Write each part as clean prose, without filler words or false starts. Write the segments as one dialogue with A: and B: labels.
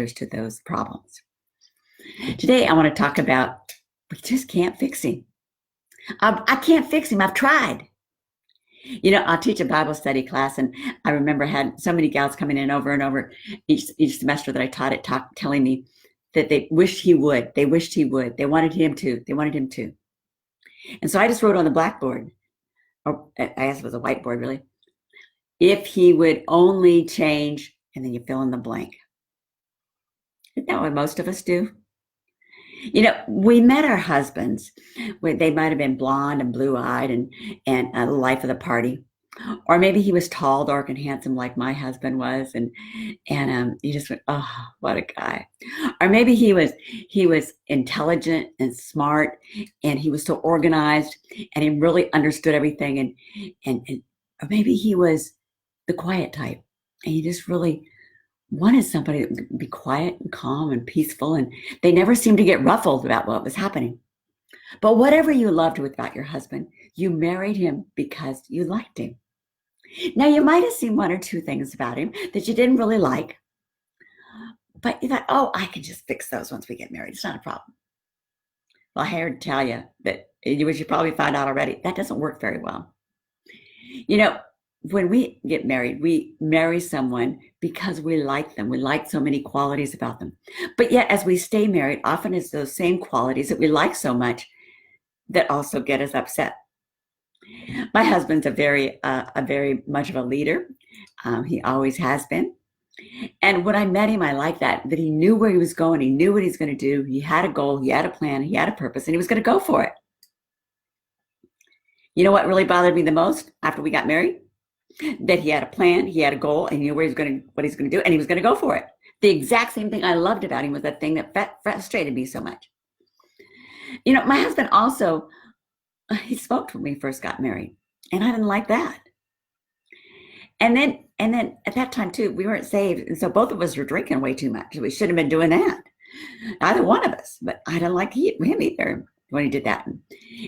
A: to those problems. Today, I want to talk about we just can't fix him. I can't fix him. I've tried. You know, I'll teach a Bible study class, and I remember I had so many gals coming in over and over each semester that I taught it, telling me that they wished he would. They wished he would. They wanted him to. They wanted him to. And so I just wrote on the blackboard, or I guess it was a whiteboard, really, if he would only change, and then you fill in the blank. Isn't that what most of us do? You know, we met our husbands. They might have been blonde and blue-eyed and the life of the party. Or maybe he was tall, dark, and handsome like my husband was. And you just went, oh, what a guy. Or maybe he was intelligent and smart, and he was so organized, and he really understood everything. Or maybe he was the quiet type, and he just really wanted somebody that would be quiet and calm and peaceful, and they never seemed to get ruffled about what was happening. But whatever you loved about your husband, you married him because you liked him. Now, you might have seen one or two things about him that you didn't really like, but you thought, oh, I can just fix those once we get married. It's not a problem. Well, I had to tell you that, which you probably found out already, that doesn't work very well. You know, when we get married, we marry someone because we like them. We like so many qualities about them. But yet, as we stay married, often it's those same qualities that we like so much that also get us upset. My husband's a very much of a leader. He always has been. And when I met him, I liked that he knew where he was going. He knew what he's going to do. He had a goal. He had a plan. He had a purpose, and he was going to go for it. You know what really bothered me the most after we got married? That he had a plan, he had a goal, and he knew what he's going to do, and he was going to go for it. The exact same thing I loved about him was that thing that frustrated me so much. You know, my husband also, he smoked when we first got married, and I didn't like that. And then at that time too, we weren't saved, and so both of us were drinking way too much. We shouldn't have been doing that, either one of us. But I didn't like him either when he did that.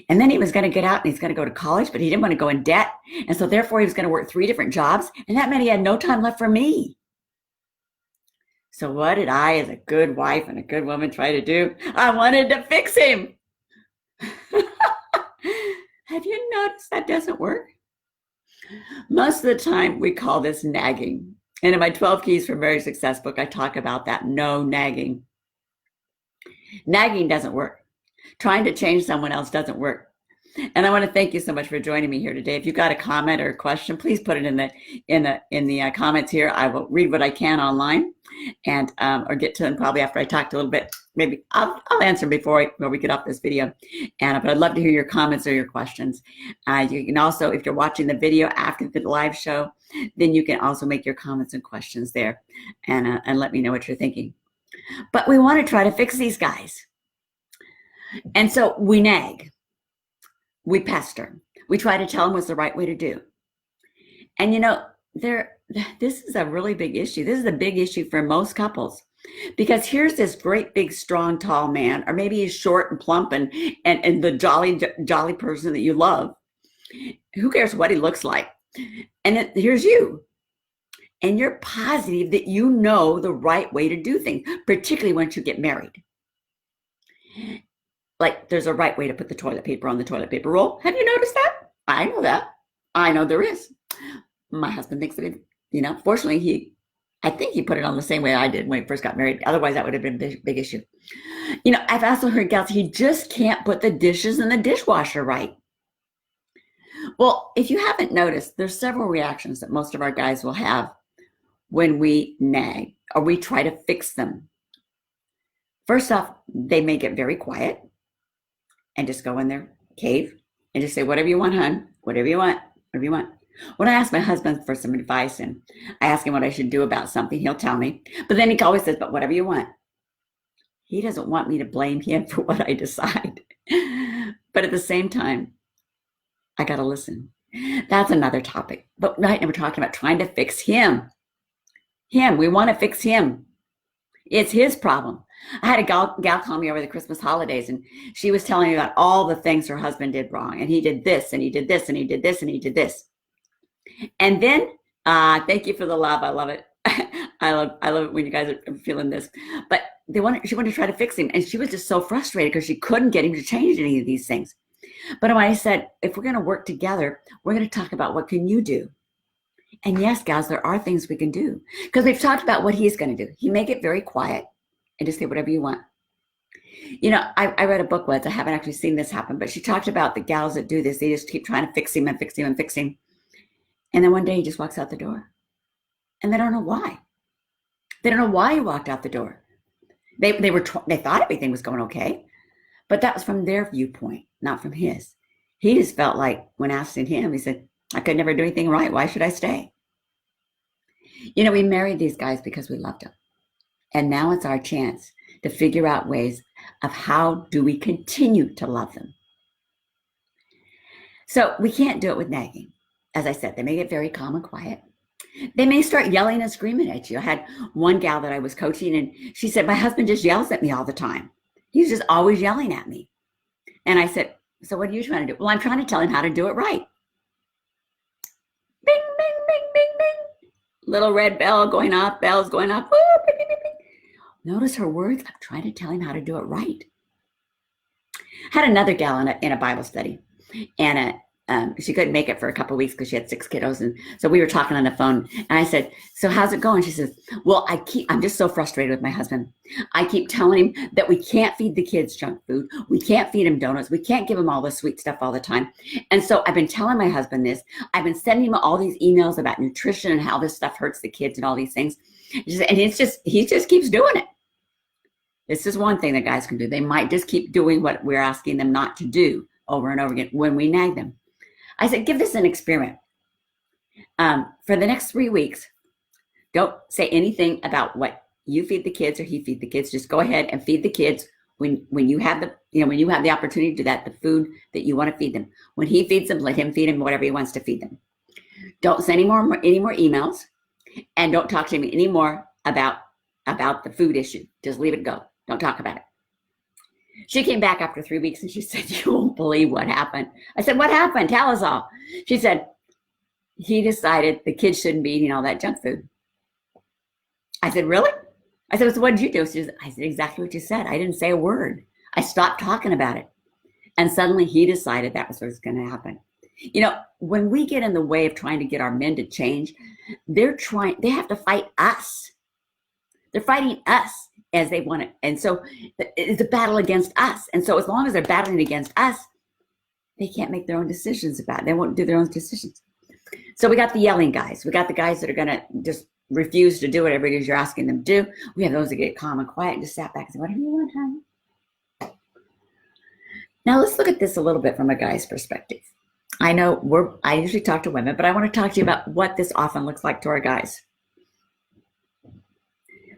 A: And then he was going to get out and he's going to go to college, but he didn't want to go in debt. And so therefore he was going to work 3 different jobs, and that meant he had no time left for me. So what did I, as a good wife and a good woman, try to do? I wanted to fix him. Have you noticed that doesn't work? Most of the time we call this nagging. And in my 12 Keys for Marriage Success book, I talk about that. No nagging. Nagging doesn't work. Trying to change someone else doesn't work. And I want to thank you so much for joining me here today. If you've got a comment or a question, please put it in the comments here. I will read what I can online, and or get to them probably after I talked a little bit. Maybe I'll answer them before we get off this video. But I'd love to hear your comments or your questions. You can also, if you're watching the video after the live show, then you can also make your comments and questions there, and let me know what you're thinking. But we want to try to fix these guys. And so we nag, we pester, we try to tell them what's the right way to do. And you know, this is a really big issue. This is a big issue for most couples, because here's this great, big, strong, tall man, or maybe he's short and plump and the jolly person that you love. Who cares what he looks like? And then here's you. And you're positive that you know the right way to do things, particularly once you get married. Like, there's a right way to put the toilet paper on the toilet paper roll. Have you noticed that? I know that. I know there is. My husband thinks that it, you know, fortunately, I think he put it on the same way I did when we first got married. Otherwise, that would have been a big issue. You know, I've also heard gals, he just can't put the dishes in the dishwasher right. Well, if you haven't noticed, there's several reactions that most of our guys will have when we nag or we try to fix them. First off, they may get very quiet and just go in their cave and just say, whatever you want, hon, whatever you want, whatever you want. When I ask my husband for some advice and I ask him what I should do about something, he'll tell me. But then he always says, but whatever you want. He doesn't want me to blame him for what I decide. But at the same time, I got to listen. That's another topic. But right now we're talking about trying to fix him. We want to fix him. It's his problem. I had a gal call me over the Christmas holidays, and she was telling me about all the things her husband did wrong. And he did this, and he did this, and he did this, and he did this. And then, thank you for the love. I love it. I love it when you guys are feeling this. But she wanted to try to fix him, and she was just so frustrated because she couldn't get him to change any of these things. But when I said, if we're going to work together, we're going to talk about what can you do. And yes, gals, there are things we can do because we've talked about what he's going to do. He may get very quiet and just say whatever you want. You know, I read a book once. I haven't actually seen this happen, but she talked about the gals that do this. They just keep trying to fix him and fix him and fix him. And then one day he just walks out the door. And they don't know why. They don't know why he walked out the door. They thought everything was going okay, but that was from their viewpoint, not from his. He just felt like when asking him, he said, I could never do anything right. Why should I stay? You know, we married these guys because we loved them. And now it's our chance to figure out ways of how do we continue to love them. So we can't do it with nagging. As I said, they may get very calm and quiet. They may start yelling and screaming at you. I had one gal that I was coaching, and she said, my husband just yells at me all the time. He's just always yelling at me. And I said, so what are you trying to do? Well, I'm trying to tell him how to do it right. Bing, bing, bing, bing, bing. Little red bell going off, bells going off. Woo, bing, bing, bing, bing. Notice her words. I'm trying to tell him how to do it right. I had another gal in a Bible study, and she couldn't make it for a couple of weeks because she had 6 kiddos. And so we were talking on the phone, and I said, so how's it going? She says, well, I'm just so frustrated with my husband. I keep telling him that we can't feed the kids junk food. We can't feed him donuts. We can't give him all the sweet stuff all the time. And so I've been telling my husband this. I've been sending him all these emails about nutrition and how this stuff hurts the kids and all these things. And he just keeps doing it. This is one thing that guys can do. They might just keep doing what we're asking them not to do over and over again when we nag them. I said, give this an experiment. For the next 3 weeks, don't say anything about what you feed the kids or he feed the kids. Just go ahead and feed the kids when you have the opportunity to do that, the food that you want to feed them. When he feeds them, let him feed them whatever he wants to feed them. Don't send any more emails, and don't talk to him anymore about the food issue. Just leave it go. Don't talk about it. She came back after 3 weeks and she said, you won't believe what happened. I said, what happened? Tell us all. She said, he decided the kids shouldn't be eating all that junk food. I said, really? I said, so what did you do? She said, I said exactly what you said. I didn't say a word. I stopped talking about it. And suddenly he decided that was what was going to happen. You know, when we get in the way of trying to get our men to change, they have to fight us. They're fighting us as they want it. And so it's a battle against us. And so as long as they're battling against us, they can't make their own decisions about it. They won't do their own decisions. So we got the yelling guys. We got the guys that are going to just refuse to do whatever it is you're asking them to do. We have those that get calm and quiet and just sat back and say, whatever you want, honey. Now let's look at this a little bit from a guy's perspective. I know I usually talk to women, but I want to talk to you about what this often looks like to our guys.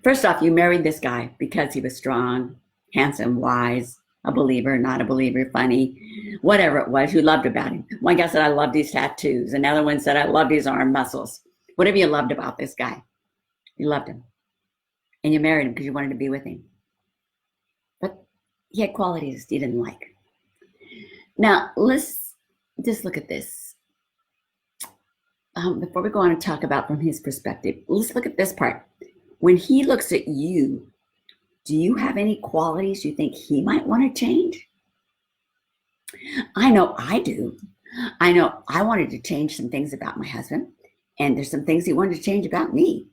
A: First off, you married this guy because he was strong, handsome, wise, a believer, not a believer, funny, whatever it was you loved about him. One guy said, I love these tattoos. Another one said, I love his arm muscles. Whatever you loved about this guy, you loved him. And you married him because you wanted to be with him. But he had qualities you didn't like. Now, let's just look at this. Before we go on and talk about from his perspective, let's look at this part. When he looks at you, do you have any qualities you think he might want to change? I know I do. I know I wanted to change some things about my husband, and there's some things he wanted to change about me.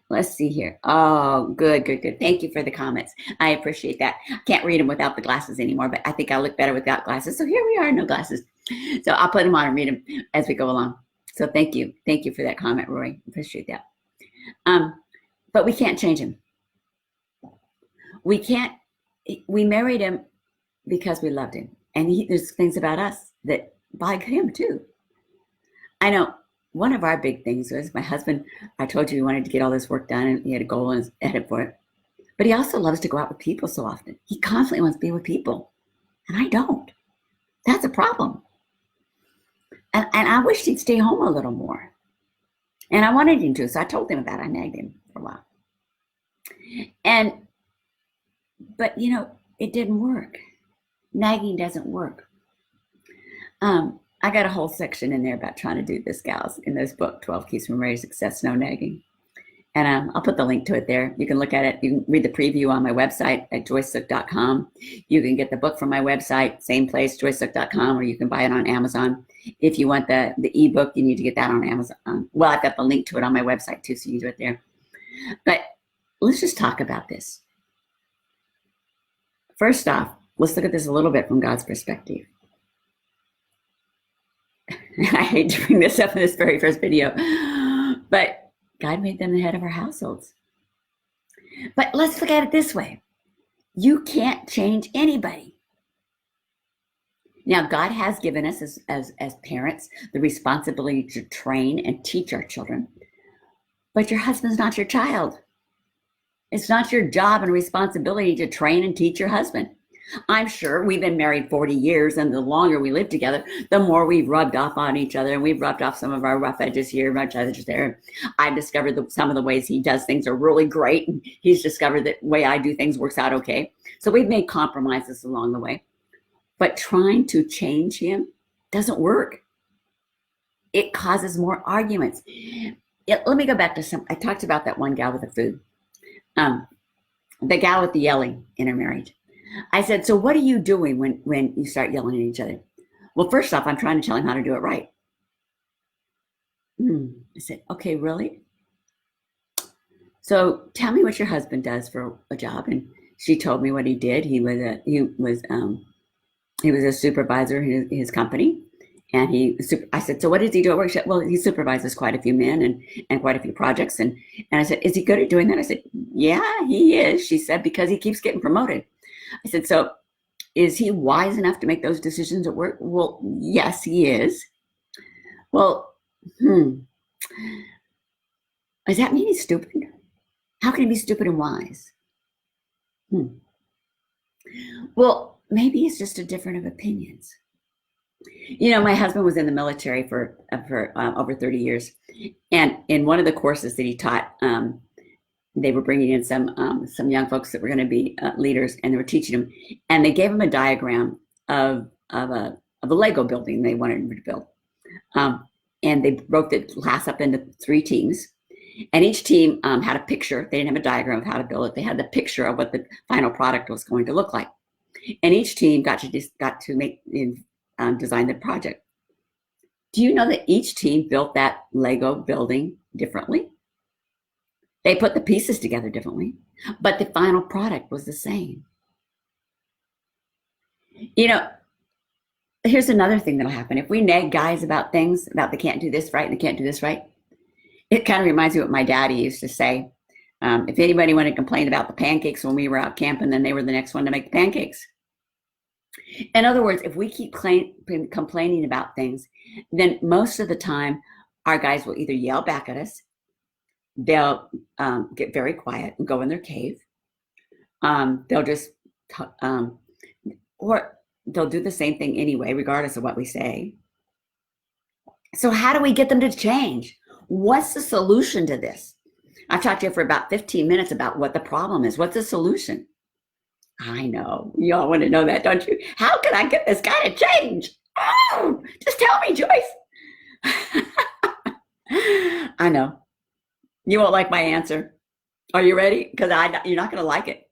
A: Let's see here. Oh, good. Thank you for the comments. I appreciate that. I can't read them without the glasses anymore, but I think I look better without glasses. So here we are, no glasses. So I'll put them on and read them as we go along. So thank you. Thank you for that comment, Roy. Appreciate that. But we can't change him. We married him because we loved him. And there's things about us that bug him too. I know one of our big things was my husband, I told you he wanted to get all this work done and he had a goal and was headed for it. But he also loves to go out with people so often. He constantly wants to be with people. And I don't. That's a problem. And I wished he'd stay home a little more. And I wanted him to, so I told him about it. I nagged him for a while. But you know, it didn't work. Nagging doesn't work. I got a whole section in there about trying to do this, gals, in this book, 12 Keys for Marriage Success, No Nagging. And I'll put the link to it there. You can look at it. You can read the preview on my website at JoyceZook.com. You can get the book from my website, same place, JoyceZook.com, or you can buy it on Amazon. If you want the ebook, you need to get that on Amazon. Well, I've got the link to it on my website too, so you can do it there. But let's just talk about this. First off, let's look at this a little bit from God's perspective. I hate to bring this up in this very first video, but God made them the head of our households. But let's look at it this way. You can't change anybody. Now, God has given us as parents the responsibility to train and teach our children. But your husband's not your child. It's not your job and responsibility to train and teach your husband. I'm sure we've been married 40 years, and the longer we live together, the more we've rubbed off on each other, and we've rubbed off some of our rough edges here, rough edges there. I've discovered that some of the ways he does things are really great, and he's discovered that the way I do things works out okay. So we've made compromises along the way. But trying to change him doesn't work. It causes more arguments. Let me go back to I talked about that one gal with the food. The gal with the yelling in her marriage. I said, so what are you doing when you start yelling at each other? Well, first off, I'm trying to tell him how to do it right. I said, okay, really? So tell me what your husband does for a job. And she told me what he did. He was a supervisor in his company. And I said, so what does he do at work? She said, well, he supervises quite a few men and quite a few projects. And I said, is he good at doing that? I said, yeah, he is. She said, because he keeps getting promoted. I said, so is he wise enough to make those decisions at work? Well, yes, he is. Well, does that mean he's stupid? How can he be stupid and wise? Well, maybe it's just a different of opinions. You know, my husband was in the military for over 30 years. And in one of the courses that he taught, they were bringing in some young folks that were going to be leaders, and they were teaching them. And they gave them a diagram of a Lego building they wanted him to build. And they broke the class up into 3 teams. And each team had a picture. They didn't have a diagram of how to build it. They had the picture of what the final product was going to look like. And each team got to make design the project. Do you know that each team built that Lego building differently? They put the pieces together differently, but the final product was the same. You know, here's another thing that'll happen. If we nag guys about things, about they can't do this right and they can't do this right, it kind of reminds me of what my daddy used to say. If anybody wanted to complain about the pancakes when we were out camping, then they were the next one to make the pancakes. In other words, if we keep complaining about things, then most of the time our guys will either yell back at us, they'll get very quiet and go in their cave. They'll just, or they'll do the same thing anyway, regardless of what we say. So how do we get them to change? What's the solution to this? I've talked to you for about 15 minutes about what the problem is. What's the solution? I know. You all want to know that, don't you? How can I get this guy to change? Oh, just tell me, Joyce. I know. You won't like my answer. Are you ready? Because you're not going to like it.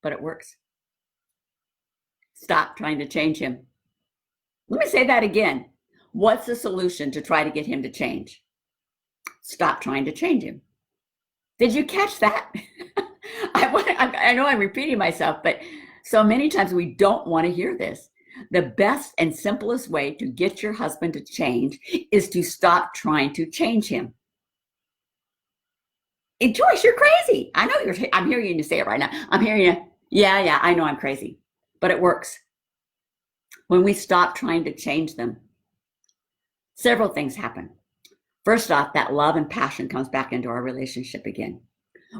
A: But it works. Stop trying to change him. Let me say that again. What's the solution to try to get him to change? Stop trying to change him. Did you catch that? I know I'm repeating myself, but so many times we don't want to hear this. The best and simplest way to get your husband to change is to stop trying to change him. Hey, Joyce, you're crazy. I know I'm hearing you say it right now. I'm hearing you. Yeah, I know I'm crazy, but it works. When we stop trying to change them, several things happen. First off, that love and passion comes back into our relationship again.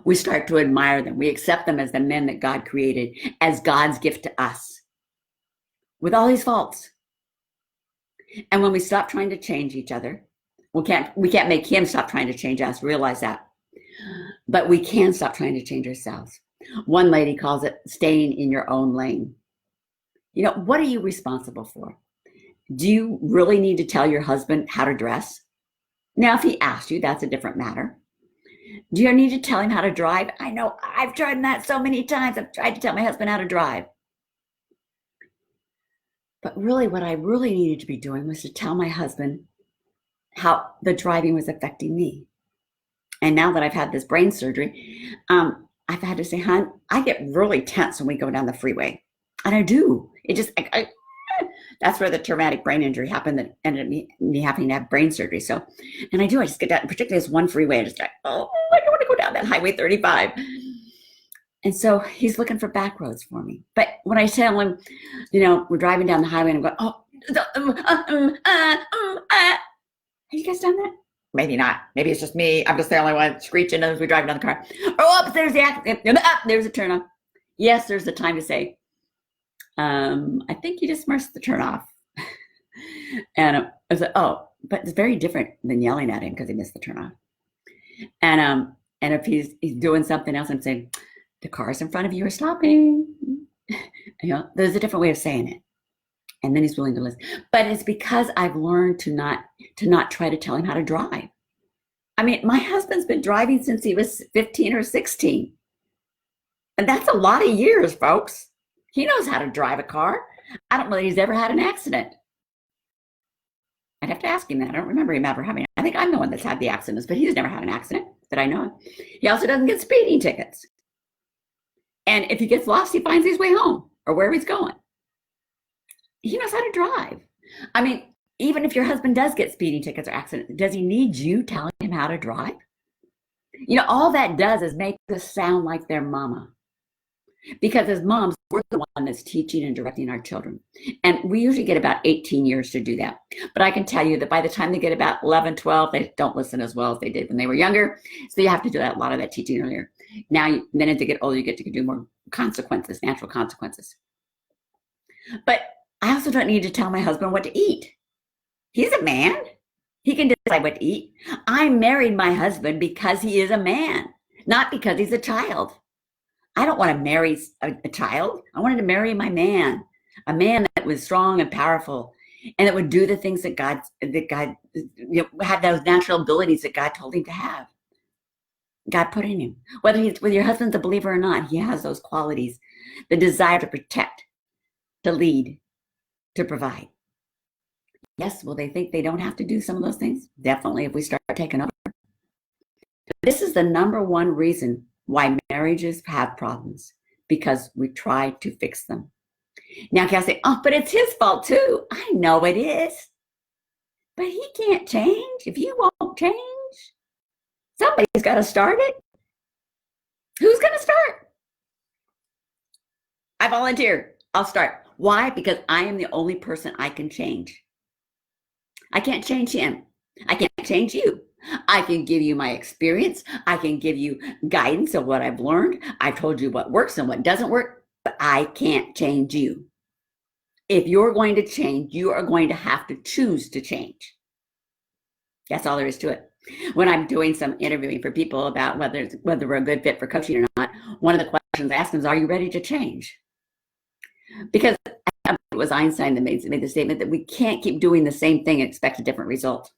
A: We start to admire them. We accept them as the men that God created, as God's gift to us, with all these faults. And when we stop trying to change each other, we can't make him stop trying to change us. Realize that. But we can stop trying to change ourselves. One lady calls it staying in your own lane. You know, what are you responsible for? Do you really need to tell your husband how to dress? Now, if he asks you, that's a different matter. Do you need to tell him how to drive? I know I've tried that so many times. I've tried to tell my husband how to drive. But really, what I really needed to be doing was to tell my husband how the driving was affecting me. And now that I've had this brain surgery, I've had to say, hon, I get really tense when we go down the freeway. And I do. It just, that's where the traumatic brain injury happened that ended up me having to have brain surgery. So, and I just get that, particularly this one freeway, I just like, oh, I don't want to go down that Highway 35. And so he's looking for back roads for me. But when I tell him, we're driving down the highway and I'm going, have you guys done that? Maybe not. Maybe it's just me. I'm just the only one screeching as we drive down the car. Oh, there's the accident. There's a turn off. Yes, there's the time to say, I think you just missed the turn off. And I was like, oh, but it's very different than yelling at him because he missed the turn off. And if he's doing something else, I'm saying, the cars in front of you are stopping. There's a different way of saying it. And then he's willing to listen. But it's because I've learned to not try to tell him how to drive. I mean, my husband's been driving since he was 15 or 16. And that's a lot of years, folks. He knows how to drive a car. I don't know that he's ever had an accident. I'd have to ask him that. I don't remember him ever having. I think I'm the one that's had the accidents, but he's never had an accident that I know of. He also doesn't get speeding tickets. And if he gets lost, he finds his way home or wherever he's going. He knows how to drive. I mean, even if your husband does get speeding tickets or accidents, does he need you telling him how to drive? All that does is make us sound like their mama. Because as moms, we're the one that's teaching and directing our children. And we usually get about 18 years to do that. But I can tell you that by the time they get about 11, 12, they don't listen as well as they did when they were younger. So you have to do a lot of that teaching earlier. Now, then as they get older, you get to do more consequences, natural consequences. But I also don't need to tell my husband what to eat. He's a man. He can decide what to eat. I married my husband because he is a man, not because he's a child. I don't want to marry a child. I wanted to marry my man, a man that was strong and powerful and that would do the things that God had those natural abilities that God told him to have. God put in him. Whether your husband's a believer or not, he has those qualities, the desire to protect, to lead, to provide. Yes, will they think they don't have to do some of those things? Definitely if we start taking over. This is the number one reason why marriages have problems, because we try to fix them. Now, can I say, oh, but it's his fault too. I know it is. But he can't change. If you won't change, somebody's got to start it. Who's going to start? I volunteer. I'll start. Why? Because I am the only person I can change. I can't change him. I can't change you. I can give you my experience. I can give you guidance of what I've learned. I've told you what works and what doesn't work, but I can't change you. If you're going to change, you are going to have to choose to change. That's all there is to it. When I'm doing some interviewing for people about whether we're a good fit for coaching or not, one of the questions I ask them is, are you ready to change? Because it was Einstein that made the statement that we can't keep doing the same thing and expect a different result.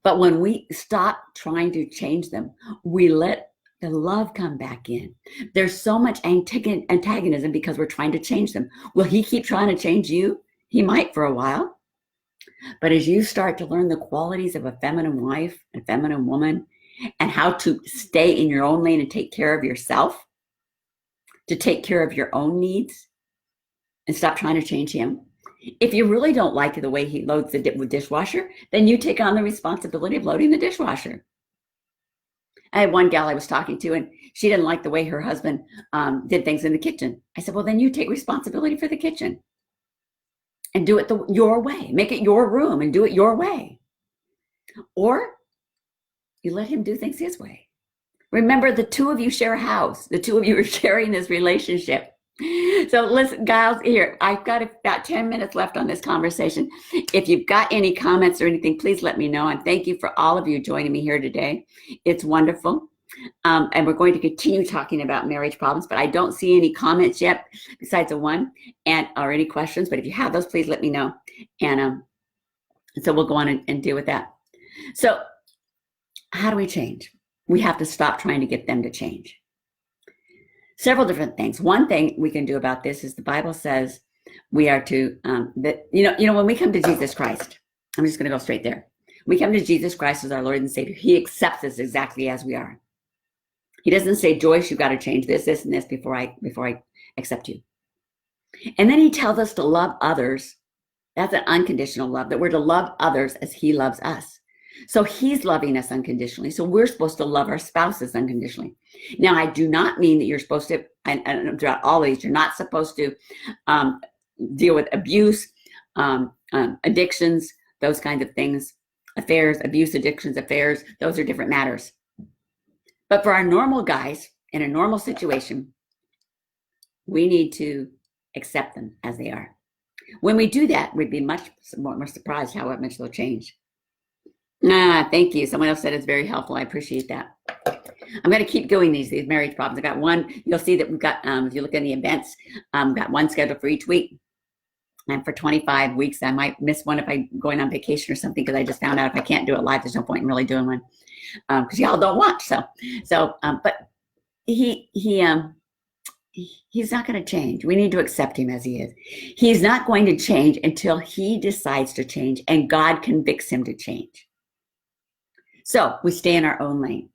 A: But when we stop trying to change them, we let the love come back in. There's so much antagonism because we're trying to change them. Will he keep trying to change you? He might for a while. But as you start to learn the qualities of a feminine wife, a feminine woman, and how to stay in your own lane and take care of yourself, to take care of your own needs, and stop trying to change him. If you really don't like the way he loads the dishwasher, then you take on the responsibility of loading the dishwasher. I had one gal I was talking to, and she didn't like the way her husband did things in the kitchen. I said, well, then you take responsibility for the kitchen and do it your way. Make it your room and do it your way. Or you let him do things his way. Remember, the two of you share a house. The two of you are sharing this relationship. So listen, guys, here, I've got about 10 minutes left on this conversation. If you've got any comments or anything, please let me know. And thank you for all of you joining me here today. It's wonderful. And we're going to continue talking about marriage problems, but I don't see any comments yet besides the one or any questions. But if you have those, please let me know. And so we'll go on and deal with that. So how do we change? we have to stop trying to get them to change. Several different things. One thing we can do about this is the Bible says we are to, when we come to Jesus Christ, I'm just going to go straight there. We come to Jesus Christ as our Lord and Savior. He accepts us exactly as we are. He doesn't say, Joyce, you've got to change this, this, and this before I accept you. And then he tells us to love others. That's an unconditional love, that we're to love others as he loves us. So he's loving us unconditionally. So we're supposed to love our spouses unconditionally. Now, I do not mean that you're supposed to, and throughout all these, you're not supposed to deal with abuse, addictions, those kinds of things, affairs, abuse, addictions, affairs. Those are different matters. But for our normal guys in a normal situation, we need to accept them as they are. When we do that, we'd be much more surprised how much they'll change. Thank you. Someone else said it's very helpful. I appreciate that. I'm going to keep doing these marriage problems. I got one. You'll see that we've got, if you look at the events, got one scheduled for each week. And for 25 weeks, I might miss one if I'm going on vacation or something, because I just found out if I can't do it live, there's no point in really doing one, because y'all don't watch. But he's not going to change. We need to accept him as he is. He's not going to change until he decides to change and God convicts him to change. So we stay in our own lane.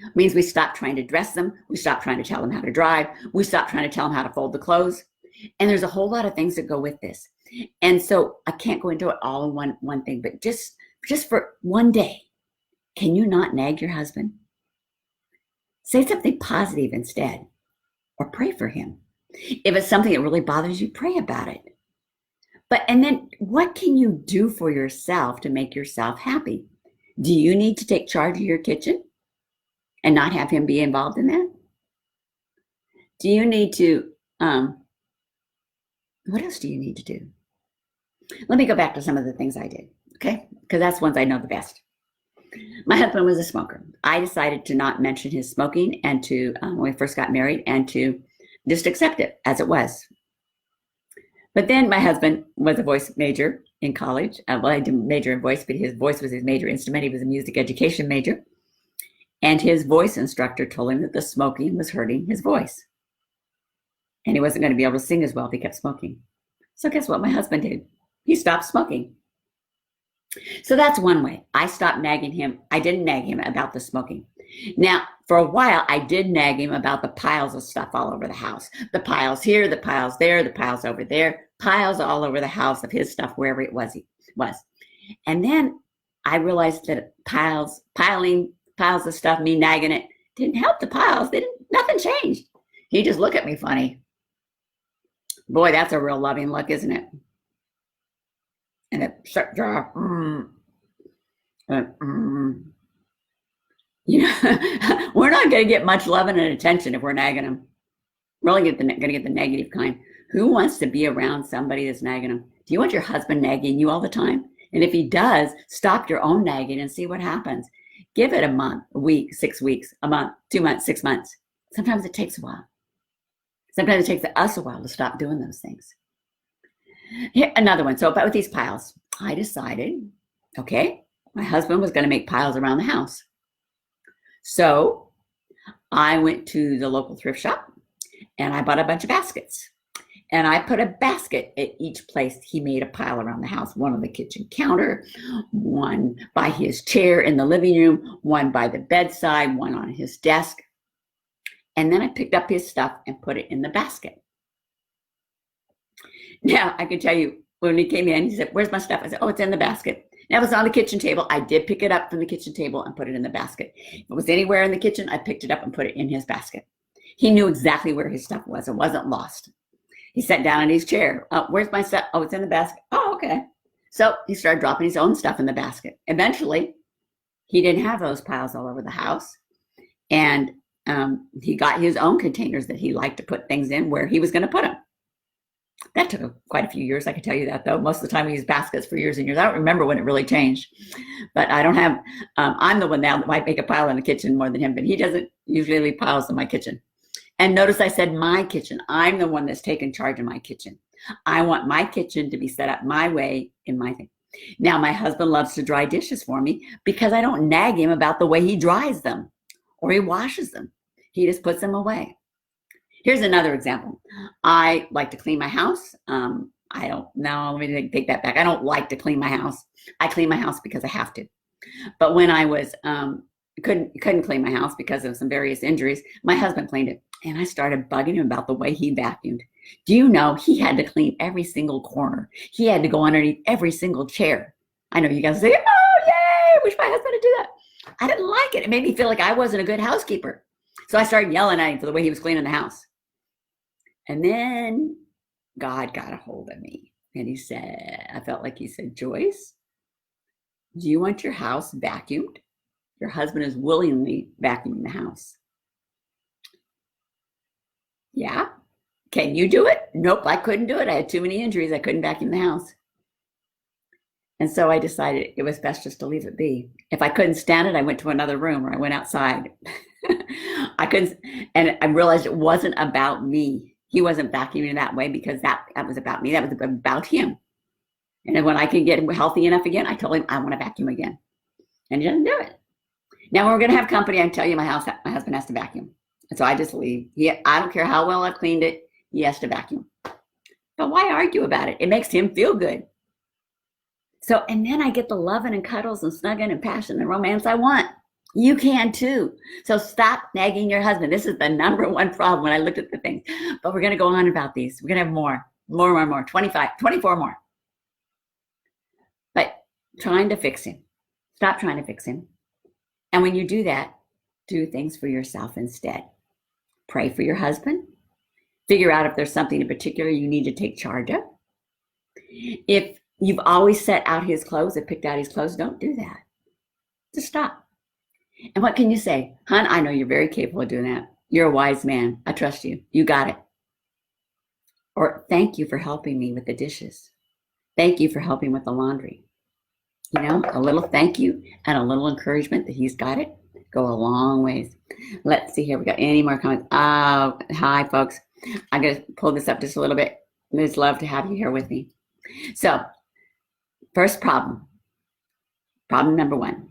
A: It means we stop trying to dress them. We stop trying to tell them how to drive. We stop trying to tell them how to fold the clothes. And there's a whole lot of things that go with this. And so I can't go into it all in one thing, but just for one day, can you not nag your husband? Say something positive instead, or pray for him. If it's something that really bothers you, pray about it. And then what can you do for yourself to make yourself happy? Do you need to take charge of your kitchen and not have him be involved in that? Do you need to, what else do you need to do? Let me go back to some of the things I did, okay? Because that's ones I know the best. My husband was a smoker. I decided to not mention his smoking and to, when we first got married, and to just accept it as it was. But then my husband was a voice major in college. Well, I didn't major in voice, but his voice was his major instrument. He was a music education major. And his voice instructor told him that the smoking was hurting his voice. And he wasn't going to be able to sing as well if he kept smoking. So guess what my husband did? He stopped smoking. So that's one way. I stopped nagging him. I didn't nag him about the smoking. Now, for a while, I did nag him about the piles of stuff all over the house. The piles here, the piles there, the piles over there, piles all over the house of his stuff, wherever it was. And then I realized that piling piles of stuff, me nagging it, didn't help the piles. Nothing changed. He just looked at me funny. Boy, that's a real loving look, isn't it? And it shut jaw. We're not going to get much loving and attention if we're nagging them. We're only going to get the negative kind. Who wants to be around somebody that's nagging them? Do you want your husband nagging you all the time? And if he does, stop your own nagging and see what happens. Give it a month, a week, 6 weeks, a month, 2 months, 6 months. Sometimes it takes a while. Sometimes it takes us a while to stop doing those things. Here, another one. So about with these piles, I decided, okay, my husband was going to make piles around the house. So I went to the local thrift shop and I bought a bunch of baskets. And I put a basket at each place he made a pile around the house. One on the kitchen counter, one by his chair in the living room, one by the bedside, one on his desk. And then I picked up his stuff and put it in the basket. Now, I can tell you, when he came in, he said, "Where's my stuff?" I said, "Oh, it's in the basket." Now, it was on the kitchen table. I did pick it up from the kitchen table and put it in the basket. If it was anywhere in the kitchen, I picked it up and put it in his basket. He knew exactly where his stuff was. It wasn't lost. He sat down in his chair. "Where's my stuff?" "Oh, it's in the basket." "Oh, okay." So he started dropping his own stuff in the basket. Eventually, he didn't have those piles all over the house. And he got his own containers that he liked to put things in where he was going to put them. That took quite a few years, I can tell you that, though. Most of the time we used baskets for years and years. I don't remember when it really changed. But I don't have, I'm the one now that might make a pile in the kitchen more than him, but he doesn't usually leave piles in my kitchen. And notice I said my kitchen. I'm the one that's taken charge of my kitchen. I want my kitchen to be set up my way in my thing. Now, my husband loves to dry dishes for me because I don't nag him about the way he dries them or he washes them. He just puts them away. Here's another example. I like to clean my house. I don't, no, let me take that back. I don't like to clean my house. I clean my house because I have to. But when I was, couldn't clean my house because of some various injuries, my husband cleaned it. And I started bugging him about the way he vacuumed. Do you know he had to clean every single corner? He had to go underneath every single chair. I know you guys say, oh, yay, wish my husband would do that. I didn't like it. It made me feel like I wasn't a good housekeeper. So I started yelling at him for the way he was cleaning the house. And then God got a hold of me. And he said, I felt like he said, Joyce, do you want your house vacuumed? Your husband is willingly vacuuming the house. Yeah. Can you do it? Nope, I couldn't do it. I had too many injuries. I couldn't vacuum the house. And so I decided it was best just to leave it be. If I couldn't stand it, I went to another room or I went outside. I couldn't, and I realized it wasn't about me. He wasn't vacuuming that way because that was about me. That was about him. And then when I could get healthy enough again, I told him I want to vacuum again. And he doesn't do it. Now when we're going to have company, I tell you my husband has to vacuum. And so I just leave. I don't care how well I've cleaned it. He has to vacuum. But why argue about it? It makes him feel good. So, and then I get the loving and cuddles and snugging and passion and romance I want. You can too. So stop nagging your husband. This is the number one problem when I looked at the things. But we're going to go on about these. We're going to have more, 24 more. But trying to fix him. Stop trying to fix him. And when you do that, do things for yourself instead. Pray for your husband. Figure out if there's something in particular you need to take charge of. If you've always set out his clothes and picked out his clothes, don't do that. Just stop. And what can you say? Hon, I know you're very capable of doing that. You're a wise man. I trust you. You got it. Or thank you for helping me with the dishes. Thank you for helping with the laundry. You know, a little thank you and a little encouragement that he's got it go a long ways. Let's see here. We got any more comments? Hi, folks. I'm going to pull this up just a little bit. I'd love to have you here with me. So, first problem. Problem number one.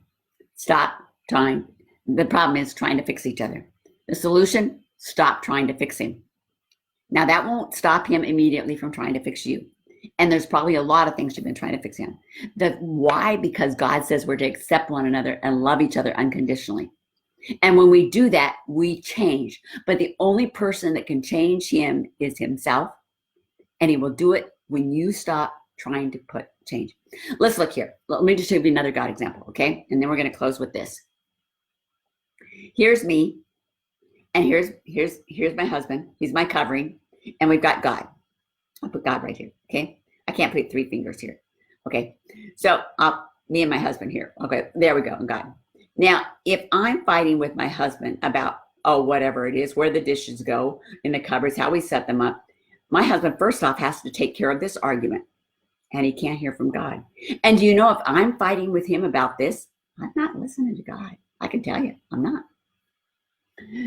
A: Stop trying. The problem is trying to fix each other. The solution, stop trying to fix him. Now, that won't stop him immediately from trying to fix you. And there's probably a lot of things you've been trying to fix him. Why? Because God says we're to accept one another and love each other unconditionally. And when we do that, we change. But the only person that can change him is himself. And he will do it when you stop trying to put change. Let's look here. Let me just give you another God example, okay? And then we're going to close with this. Here's me. And here's my husband. He's my covering. And we've got God. I'll put God right here, okay? I can't put 3 fingers here, okay? So me and my husband here. Okay, there we go, God. Now, if I'm fighting with my husband about, whatever it is, where the dishes go in the cupboards, how we set them up, my husband, first off, has to take care of this argument, and he can't hear from God. And do you know, if I'm fighting with him about this, I'm not listening to God. I can tell you, I'm not.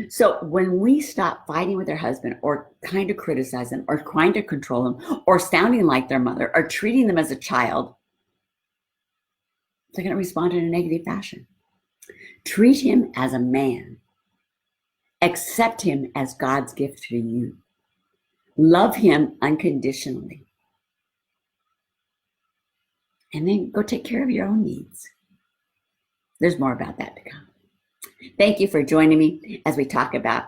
A: So when we stop fighting with our husband or kind of criticize them or trying to control them or sounding like their mother or treating them as a child, they're going to respond in a negative fashion. Treat him as a man. Accept him as God's gift to you. Love him unconditionally. And then go take care of your own needs. There's more about that to come. Thank you for joining me as we talk about